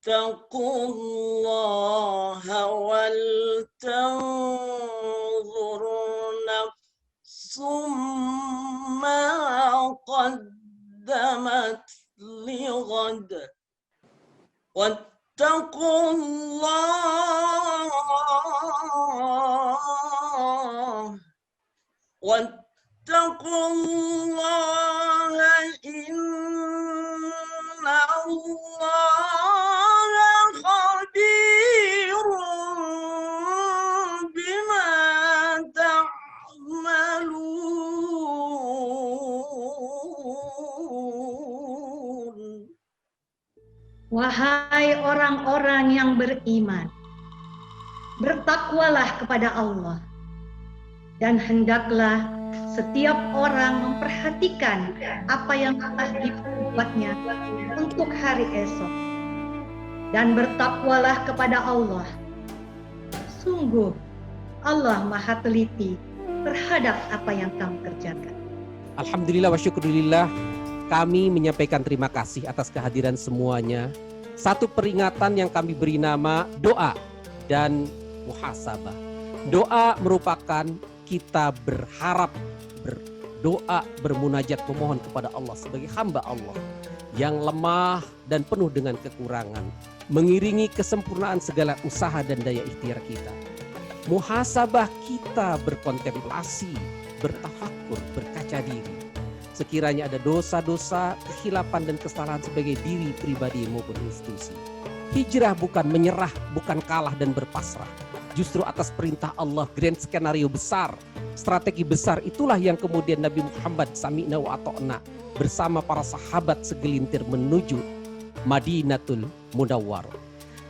واتقوا الله ولتنظر نفس ما قدمت لغد واتقوا الله إن الله خبير بما تعملون. Wahai orang-orang yang beriman, bertakwalah kepada Allah, dan hendaklah setiap orang memperhatikan apa yang telah dibuatnya untuk hari esok. Dan bertakwalah kepada Allah. Sungguh, Allah Maha Teliti terhadap apa yang kamu kerjakan. Alhamdulillah wa syukurillah, kami menyampaikan terima kasih atas kehadiran semuanya. Satu peringatan yang kami beri nama doa dan muhasabah. Doa merupakan kita berharap, berdoa, bermunajat, memohon kepada Allah sebagai hamba Allah yang lemah dan penuh dengan kekurangan, mengiringi kesempurnaan segala usaha dan daya ikhtiar kita. Muhasabah, kita berkontemplasi, bertafakur, berkaca diri. Sekiranya ada dosa-dosa, kehilapan dan kesalahan sebagai diri pribadi maupun institusi. Hijrah bukan menyerah, bukan kalah dan berpasrah. Justru atas perintah Allah, grand skenario besar, strategi besar, itulah yang kemudian Nabi Muhammad sami'na wa ata'na bersama para sahabat segelintir menuju Madinatul Munawwarah.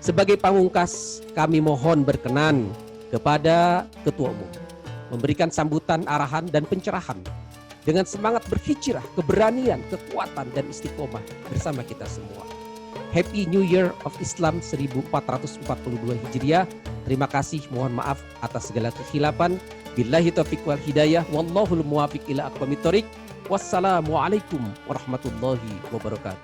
Sebagai pamungkas, kami mohon berkenan kepada Ketua Umum memberikan sambutan, arahan dan pencerahan dengan semangat berhijrah, keberanian, kekuatan dan istiqomah bersama kita semua. Happy New Year of Islam 1442 Hijriah. Terima kasih, mohon maaf atas segala kekhilapan. Billahi taufiq wal hidayah, wallahul muwafiq ila aqwamit thoriq. Wassalamualaikum warahmatullahi wabarakatuh.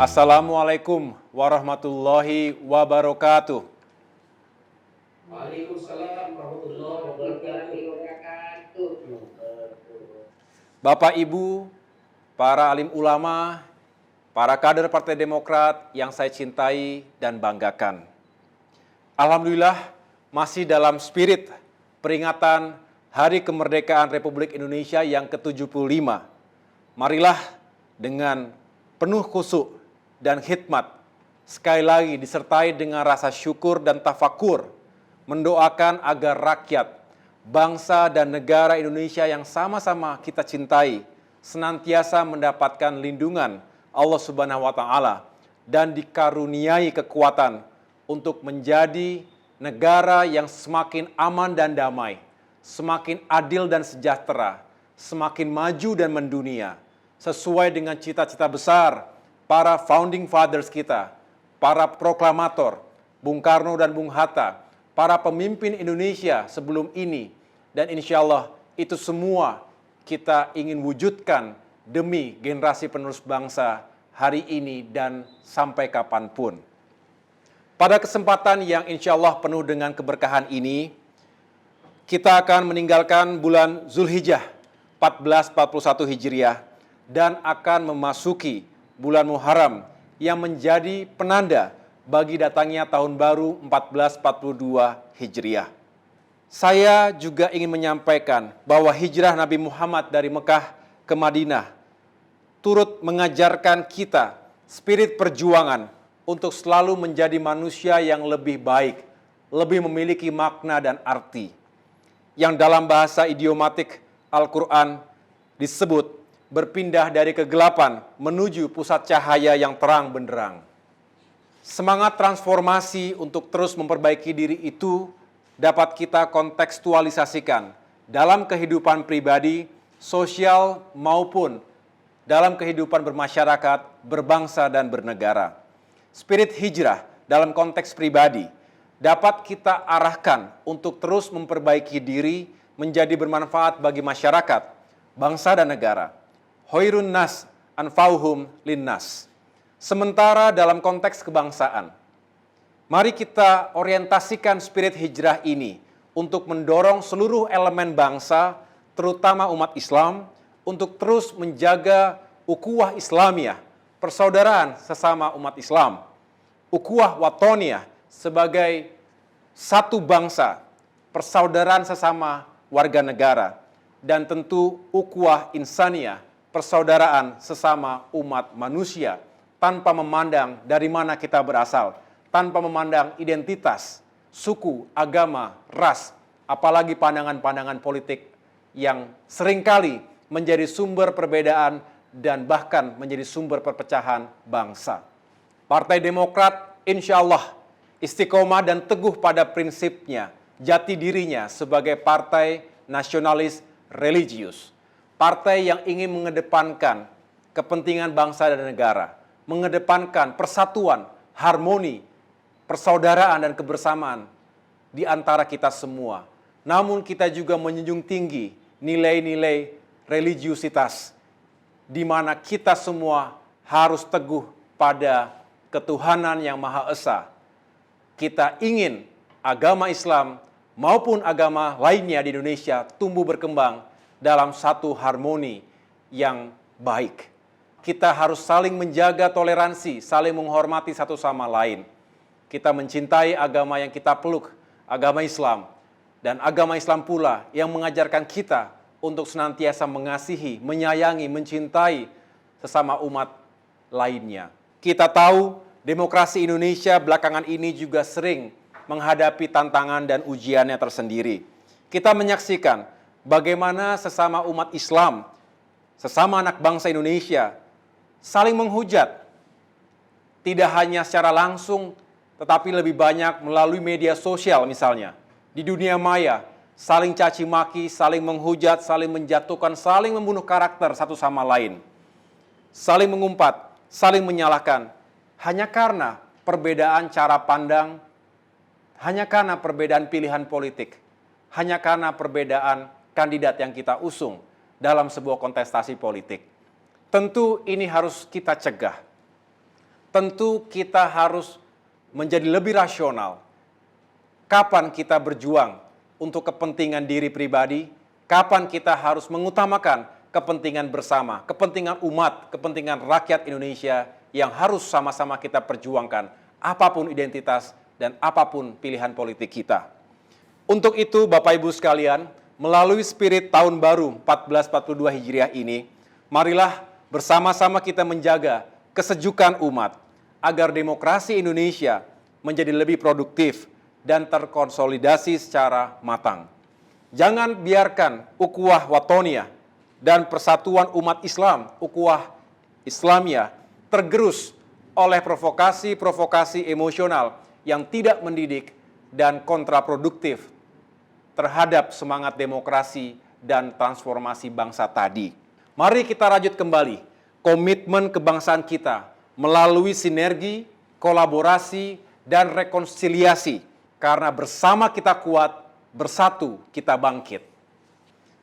Assalamualaikum warahmatullahi wabarakatuh. Waalaikumsalam warahmatullahi wabarakatuh. Bapak Ibu, para alim ulama, para kader Partai Demokrat yang saya cintai dan banggakan. Alhamdulillah masih dalam spirit peringatan Hari Kemerdekaan Republik Indonesia yang ke-75. Marilah dengan penuh khusyuk dan khidmat, sekali lagi disertai dengan rasa syukur dan tafakur, mendoakan agar rakyat, bangsa dan negara Indonesia yang sama-sama kita cintai, senantiasa mendapatkan lindungan Allah Subhanahu wa Ta'ala dan dikaruniai kekuatan untuk menjadi negara yang semakin aman dan damai, semakin adil dan sejahtera, semakin maju dan mendunia, sesuai dengan cita-cita besar para founding fathers kita, para proklamator, Bung Karno dan Bung Hatta, para pemimpin Indonesia sebelum ini, dan insya Allah itu semua kita ingin wujudkan demi generasi penerus bangsa hari ini dan sampai kapanpun. Pada kesempatan yang insya Allah penuh dengan keberkahan ini, kita akan meninggalkan bulan Zulhijjah 1441 Hijriah dan akan memasuki bulan Muharram yang menjadi penanda bagi datangnya tahun baru 1442 Hijriah. Saya juga ingin menyampaikan bahwa hijrah Nabi Muhammad dari Mekah ke Madinah turut mengajarkan kita spirit perjuangan untuk selalu menjadi manusia yang lebih baik, lebih memiliki makna dan arti. Yang dalam bahasa idiomatik Al-Quran disebut berpindah dari kegelapan menuju pusat cahaya yang terang benderang. Semangat transformasi untuk terus memperbaiki diri itu dapat kita kontekstualisasikan dalam kehidupan pribadi, sosial maupun dalam kehidupan bermasyarakat, berbangsa, dan bernegara. Spirit hijrah dalam konteks pribadi dapat kita arahkan untuk terus memperbaiki diri menjadi bermanfaat bagi masyarakat, bangsa, dan negara. Hoirun nas anfauhum linnas. Sementara dalam konteks kebangsaan, mari kita orientasikan spirit hijrah ini untuk mendorong seluruh elemen bangsa, terutama umat Islam, untuk terus menjaga ukhuwah Islamiyah, persaudaraan sesama umat Islam, ukhuwah watoniyah sebagai satu bangsa, persaudaraan sesama warga negara, dan tentu ukhuwah insaniyah, persaudaraan sesama umat manusia, tanpa memandang dari mana kita berasal, tanpa memandang identitas, suku, agama, ras, apalagi pandangan-pandangan politik yang seringkali menjadi sumber perbedaan dan bahkan menjadi sumber perpecahan bangsa. Partai Demokrat insya Allah istiqomah dan teguh pada prinsipnya, jati dirinya sebagai partai nasionalis religius. Partai yang ingin mengedepankan kepentingan bangsa dan negara, mengedepankan persatuan, harmoni, persaudaraan dan kebersamaan di antara kita semua. Namun kita juga menjunjung tinggi nilai-nilai religiusitas, di mana kita semua harus teguh pada ketuhanan yang Maha Esa. Kita ingin agama Islam maupun agama lainnya di Indonesia tumbuh berkembang dalam satu harmoni yang baik. Kita harus saling menjaga toleransi, saling menghormati satu sama lain. Kita mencintai agama yang kita peluk, agama Islam. Dan agama Islam pula yang mengajarkan kita untuk senantiasa mengasihi, menyayangi, mencintai sesama umat lainnya. Kita tahu demokrasi Indonesia belakangan ini juga sering menghadapi tantangan dan ujiannya tersendiri. Kita menyaksikan bagaimana sesama umat Islam, sesama anak bangsa Indonesia, saling menghujat. Tidak hanya secara langsung, tetapi lebih banyak melalui media sosial misalnya. Di dunia maya, saling caci maki, saling menghujat, saling menjatuhkan, saling membunuh karakter satu sama lain. Saling mengumpat, saling menyalahkan, hanya karena perbedaan cara pandang, hanya karena perbedaan pilihan politik, hanya karena perbedaan kandidat yang kita usung dalam sebuah kontestasi politik. Tentu ini harus kita cegah. Tentu kita harus menjadi lebih rasional. Kapan kita berjuang untuk kepentingan diri pribadi, kapan kita harus mengutamakan kepentingan bersama, kepentingan umat, kepentingan rakyat Indonesia yang harus sama-sama kita perjuangkan, apapun identitas dan apapun pilihan politik kita. Untuk itu, Bapak Ibu sekalian, melalui spirit tahun baru 1442 Hijriah ini, marilah bersama-sama kita menjaga kesejukan umat, agar demokrasi Indonesia menjadi lebih produktif dan terkonsolidasi secara matang. Jangan biarkan ukhuwah watoniyah dan persatuan umat Islam, ukhuwah Islamiyah, tergerus oleh provokasi-provokasi emosional yang tidak mendidik dan kontraproduktif terhadap semangat demokrasi dan transformasi bangsa tadi. Mari kita rajut kembali komitmen kebangsaan kita melalui sinergi, kolaborasi, dan rekonsiliasi. Karena bersama kita kuat, bersatu kita bangkit.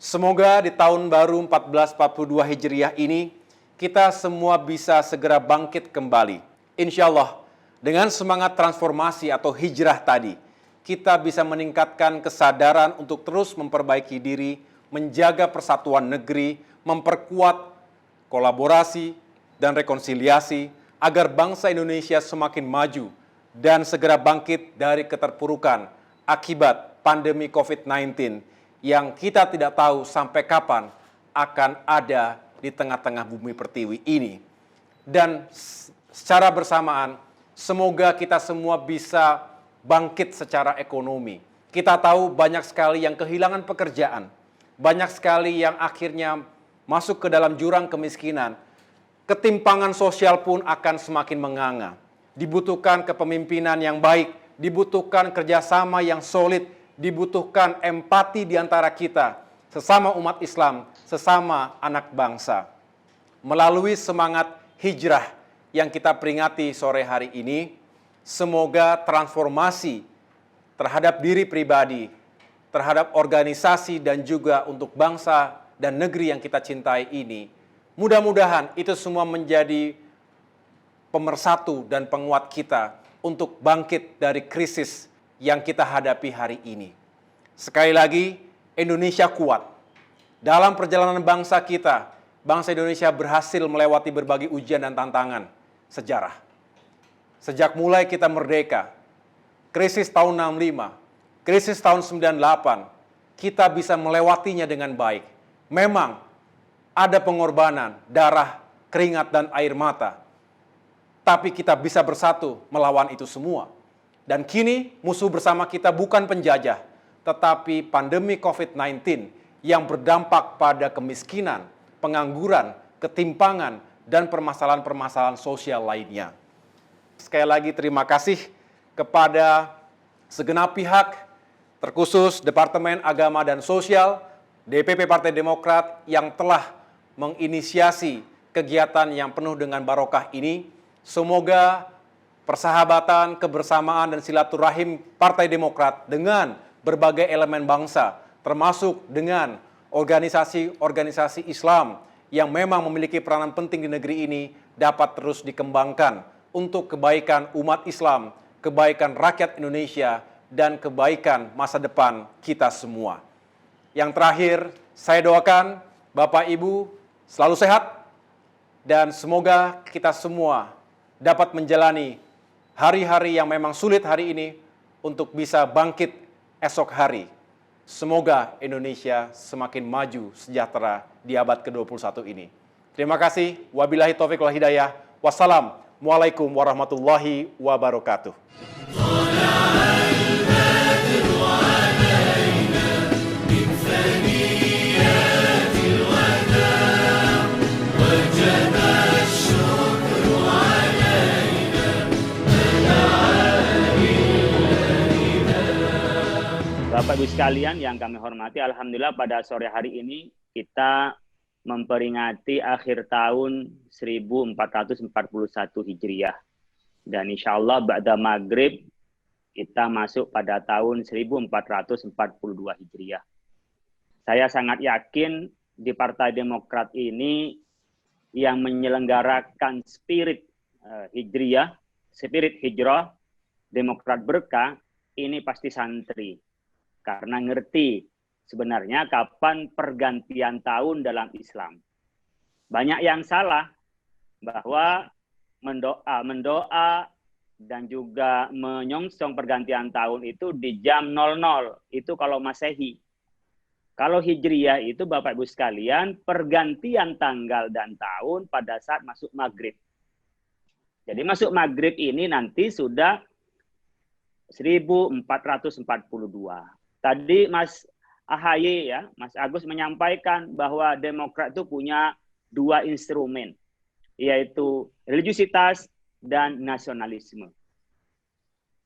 Semoga di tahun baru 1442 Hijriah ini, kita semua bisa segera bangkit kembali. Insya Allah, dengan semangat transformasi atau hijrah tadi, kita bisa meningkatkan kesadaran untuk terus memperbaiki diri, menjaga persatuan negeri, memperkuat kolaborasi dan rekonsiliasi, agar bangsa Indonesia semakin maju dan segera bangkit dari keterpurukan akibat pandemi COVID-19 yang kita tidak tahu sampai kapan akan ada di tengah-tengah bumi pertiwi ini. Dan secara bersamaan, semoga kita semua bisa bangkit secara ekonomi. Kita tahu banyak sekali yang kehilangan pekerjaan, banyak sekali yang akhirnya masuk ke dalam jurang kemiskinan. Ketimpangan sosial pun akan semakin menganga. Dibutuhkan kepemimpinan yang baik, dibutuhkan kerjasama yang solid, dibutuhkan empati di antara kita, sesama umat Islam, sesama anak bangsa. melalui semangat hijrah yang kita peringati sore hari ini, semoga transformasi terhadap diri pribadi, terhadap organisasi dan juga untuk bangsa dan negeri yang kita cintai ini, mudah-mudahan itu semua menjadi pemersatu dan penguat kita untuk bangkit dari krisis yang kita hadapi hari ini. Sekali lagi, Indonesia kuat. Dalam perjalanan bangsa kita, bangsa Indonesia berhasil melewati berbagai ujian dan tantangan sejarah. Sejak mulai kita merdeka, krisis tahun 65, krisis tahun 98, kita bisa melewatinya dengan baik. Memang ada pengorbanan, darah, keringat, dan air mata. Tapi kita bisa bersatu melawan itu semua. Dan kini musuh bersama kita bukan penjajah, tetapi pandemi COVID-19 yang berdampak pada kemiskinan, pengangguran, ketimpangan, dan permasalahan-permasalahan sosial lainnya. Sekali lagi terima kasih kepada segenap pihak, terkhusus Departemen Agama dan Sosial, DPP Partai Demokrat yang telah menginisiasi kegiatan yang penuh dengan barokah ini. Semoga persahabatan, kebersamaan, dan silaturahim Partai Demokrat dengan berbagai elemen bangsa, termasuk dengan organisasi-organisasi Islam yang memang memiliki peranan penting di negeri ini, dapat terus dikembangkan untuk kebaikan umat Islam, kebaikan rakyat Indonesia, dan kebaikan masa depan kita semua. Yang terakhir, saya doakan Bapak Ibu selalu sehat, dan semoga kita semua dapat menjalani hari-hari yang memang sulit hari ini untuk bisa bangkit esok hari. Semoga Indonesia semakin maju sejahtera di abad ke-21 ini. Terima kasih. Wabillahi taufiq wal hidayah. Wassalamualaikum warahmatullahi wabarakatuh. Bapak Ibu sekalian yang kami hormati, alhamdulillah pada sore hari ini kita memperingati akhir tahun 1441 Hijriah. Dan insya Allah ba'da maghrib kita masuk pada tahun 1442 Hijriah. Saya sangat yakin di Partai Demokrat ini yang menyelenggarakan spirit Hijriah, spirit hijrah, Demokrat berkah, ini pasti santri. Karena ngerti sebenarnya kapan pergantian tahun dalam Islam. Banyak yang salah bahwa mendoa dan juga menyongsong pergantian tahun itu di jam 00. Itu kalau Masehi. Kalau Hijriah itu Bapak Ibu sekalian pergantian tanggal dan tahun pada saat masuk maghrib. Jadi masuk maghrib ini nanti sudah 1442. Tadi Mas AHY ya, Mas Agus menyampaikan bahwa Demokrat itu punya dua instrumen, yaitu religiusitas dan nasionalisme.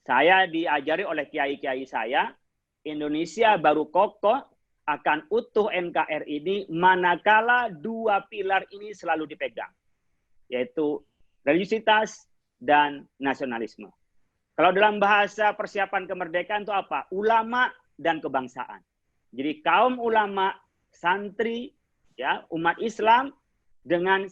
Saya diajari oleh kiai-kiai saya, Indonesia baru kokoh akan utuh NKRI ini manakala dua pilar ini selalu dipegang, yaitu religiusitas dan nasionalisme. Kalau dalam bahasa persiapan kemerdekaan itu apa? Ulama dan kebangsaan. Jadi kaum ulama, santri, ya, umat Islam dengan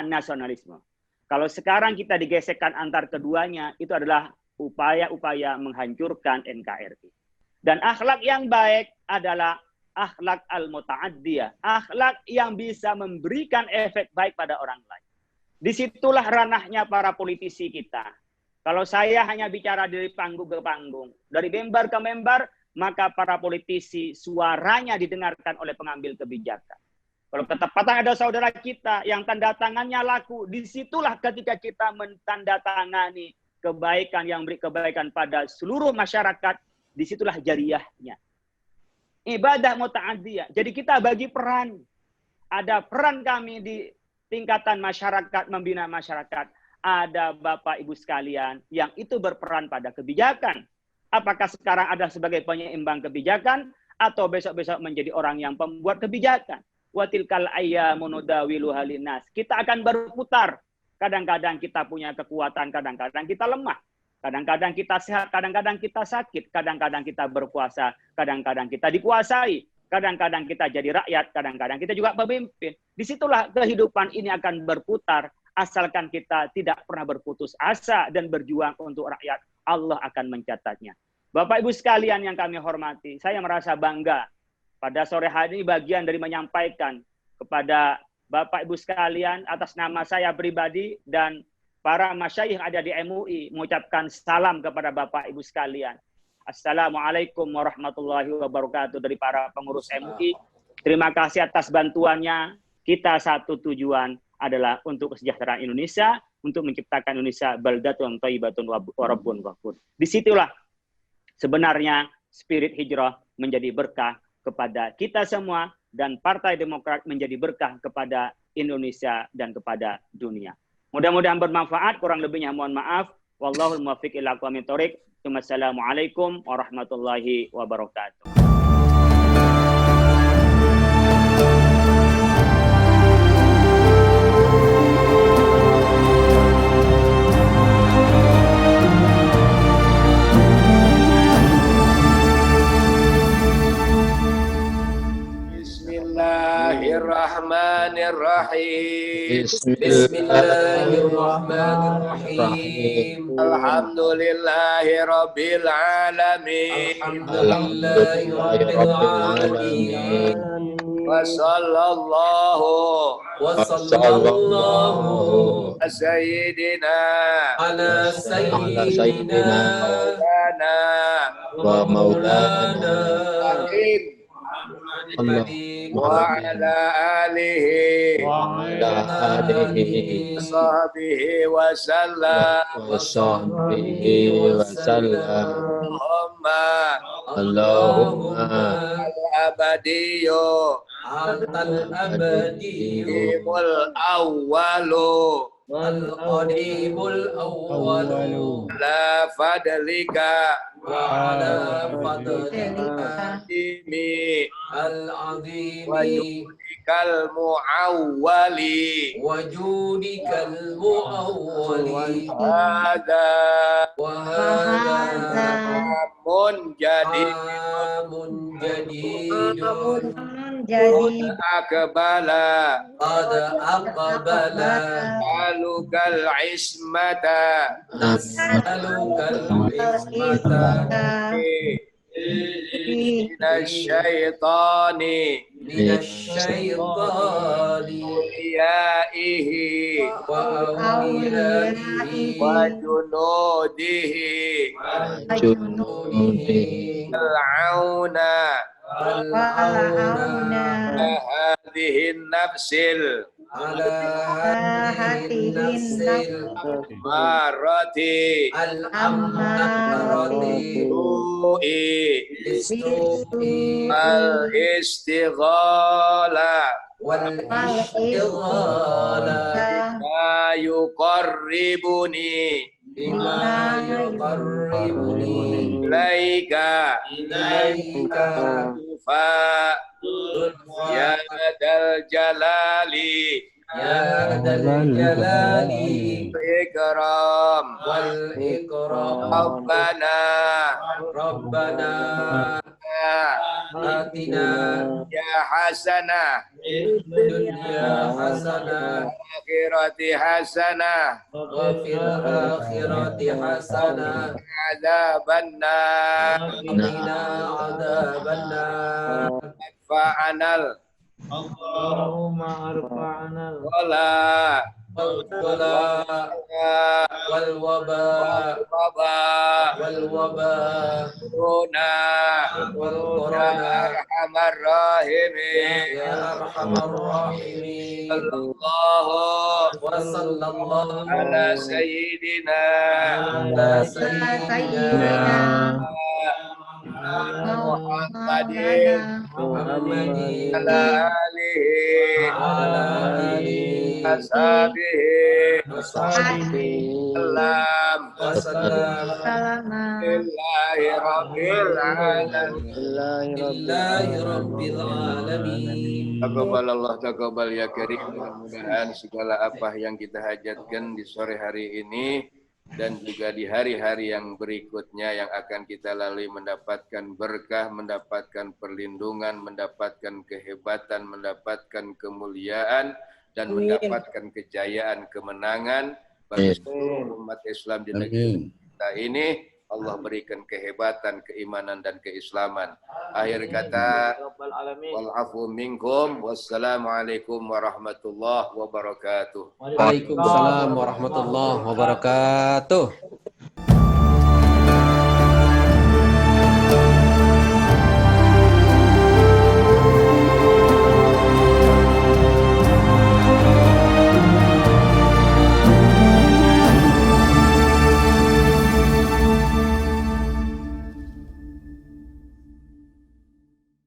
nasionalisme. Kalau sekarang kita digesekkan antar keduanya, itu adalah upaya-upaya menghancurkan NKRI. Dan akhlak yang baik adalah akhlak al-muta'addiyah, akhlak yang bisa memberikan efek baik pada orang lain. Disitulah ranahnya para politisi kita. Kalau saya hanya bicara dari panggung ke panggung, dari mimbar ke mimbar, maka para politisi suaranya didengarkan oleh pengambil kebijakan. Kalau ketepatan ada saudara kita yang tanda tangannya laku, disitulah ketika kita mentandatangani kebaikan yang beri kebaikan pada seluruh masyarakat, disitulah jariahnya. Ibadah muta'adiyah. Jadi kita bagi peran. Ada peran kami di tingkatan masyarakat, membina masyarakat. Ada Bapak Ibu sekalian yang itu berperan pada kebijakan. Apakah sekarang ada sebagai penyeimbang kebijakan atau besok-besok menjadi orang yang pembuat kebijakan? wa tilkal ayyamu nudawiluha linnas. Kita akan berputar. Kadang-kadang kita punya kekuatan, kadang-kadang kita lemah. Kadang-kadang kita sehat, kadang-kadang kita sakit, kadang-kadang kita berkuasa, kadang-kadang kita dikuasai, kadang-kadang kita jadi rakyat, kadang-kadang kita juga pemimpin. Disitulah kehidupan ini akan berputar, asalkan kita tidak pernah berputus asa dan berjuang untuk rakyat, Allah akan mencatatnya. Bapak Ibu sekalian yang kami hormati, saya merasa bangga pada sore hari ini bagian dari menyampaikan kepada Bapak Ibu sekalian atas nama saya pribadi dan para masyayikh ada di MUI mengucapkan salam kepada Bapak Ibu sekalian. Assalamualaikum warahmatullahi wabarakatuh dari para pengurus MUI. Terima kasih atas bantuannya. Kita satu tujuan adalah untuk kesejahteraan Indonesia, untuk menciptakan Indonesia baldatun thayyibatun wa rabbun ghafur. Disitulah sebenarnya spirit hijrah menjadi berkah kepada kita semua dan Partai Demokrat menjadi berkah kepada Indonesia dan kepada dunia. Mudah-mudahan bermanfaat, kurang lebihnya mohon maaf. Wallahul muwaffiq ila aqwamit thoriq. Wassalamualaikum warahmatullahi wabarakatuh. Bismillahirrahmanirrahim. Bismillahirrahmanirrahim. Alhamdulillahi rabbil alamin. Alhamdulillahi rabbil alamin. Wa sallallahu ala sayyidina wa maulana wa ala alihi wa sahbihi wa sallam. Allahumma al-abadiyyu al-qadimul awwalu al-qadimul awwalu la fadlika ala fadlika al-azimi al-azimi wajudikal muawwali wajudikal muawwali hadza wa hadza amun jadidun akbala alugal ismata minasyaitani awliyaihi wa junudihi al-auna hadhihi nafsil marati al-ammarati al-istighala wal istighala ma yuqarribuni bima yuqarribuni ilaika fa ya dal jalali ya dal jalali ikram wal ikram rabbana atina ya hasanah dunya hasanah akhirati hasanah wa fil akhirati hasanah adzabannar qina adzabannar fa'anal Allahumma arfa'na wala wal waba Corona arhamar rahimin ya arhamar rahimin sallallahu wa sallallahu ala sayyidina Muhammadin ala alihi ashabihi salam lillahi rabbil alamin lillahi rabbil alamin Taqabbalallah taqabbal ya karim. Mudah-mudahan segala apa yang kita hajatkan di sore hari ini dan juga di hari-hari yang berikutnya yang akan kita lalui mendapatkan berkah, mendapatkan perlindungan, mendapatkan kehebatan, mendapatkan kemuliaan dan mendapatkan kejayaan, kemenangan bagi seluruh umat Islam di negeri kita ini. Allah berikan kehebatan, keimanan dan keislaman. Akhir kata, wal afu minkum, wassalamualaikum warahmatullahi wabarakatuh. Waalaikumsalam warahmatullahi wabarakatuh.